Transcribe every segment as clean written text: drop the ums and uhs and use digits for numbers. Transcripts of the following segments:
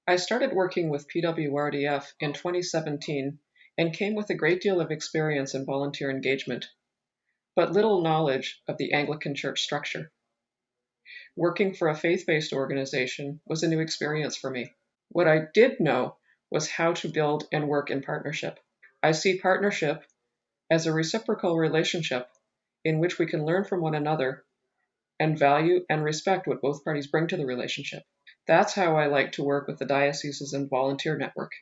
I started working with PWRDF in 2017 and came with a great deal of experience in volunteer engagement, but little knowledge of the Anglican Church structure. Working for a faith-based organization was a new experience for me. What I did know was how to build and work in partnership. I see partnership as a reciprocal relationship in which we can learn from one another and value and respect what both parties bring to the relationship. That's how I like to work with the Diocesan Volunteer Network.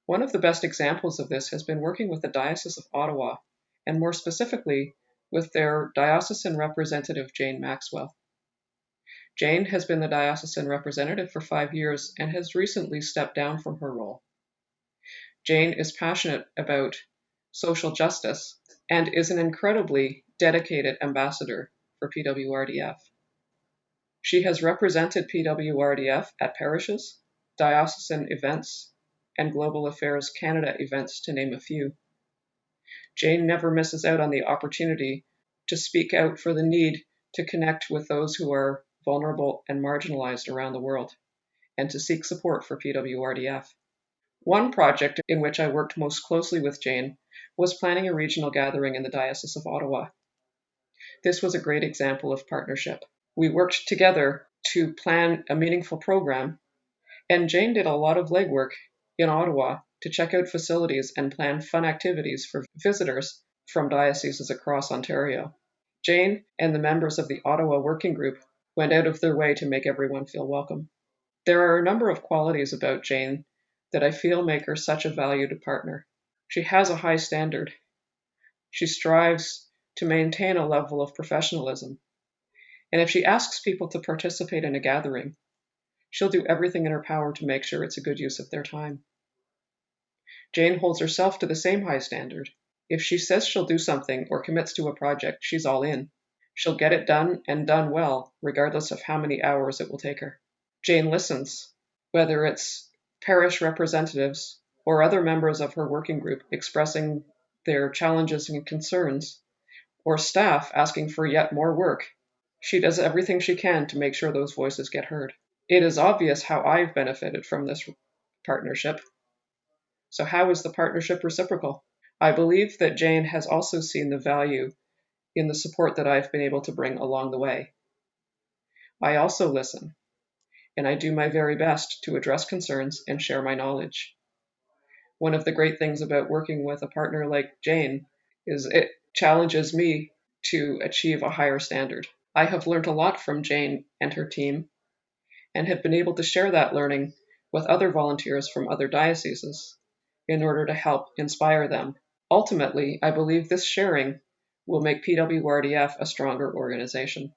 One of the best examples of this has been working with the Diocese of Ottawa, and more specifically with their Diocesan Representative, Jane Maxwell. Jane has been the Diocesan Representative for 5 years and has recently stepped down from her role. Jane is passionate about social justice and is an incredibly dedicated ambassador for PWRDF. She has represented PWRDF at parishes, diocesan events, and Global Affairs Canada events, to name a few. Jane never misses out on the opportunity to speak out for the need to connect with those who are vulnerable and marginalized around the world, and to seek support for PWRDF. One project in which I worked most closely with Jane was planning a regional gathering in the Diocese of Ottawa. This was a great example of partnership. We worked together to plan a meaningful program, and Jane did a lot of legwork in Ottawa to check out facilities and plan fun activities for visitors from dioceses across Ontario. Jane and the members of the Ottawa Working Group went out of their way to make everyone feel welcome. There are a number of qualities about Jane that I feel make her such a valued partner. She has a high standard. She strives to maintain a level of professionalism. And if she asks people to participate in a gathering, she'll do everything in her power to make sure it's a good use of their time. Jane holds herself to the same high standard. If she says she'll do something or commits to a project, she's all in. She'll get it done and done well, regardless of how many hours it will take her. Jane listens, whether it's parish representatives or other members of her working group expressing their challenges and concerns, or staff asking for yet more work. She does everything she can to make sure those voices get heard. It is obvious how I've benefited from this partnership. So how is the partnership reciprocal? I believe that Jane has also seen the value in the support that I've been able to bring along the way. I also listen, and I do my very best to address concerns and share my knowledge. One of the great things about working with a partner like Jane is it challenges me to achieve a higher standard. I have learned a lot from Jane and her team, and have been able to share that learning with other volunteers from other dioceses in order to help inspire them. Ultimately, I believe this sharing will make PWRDF a stronger organization.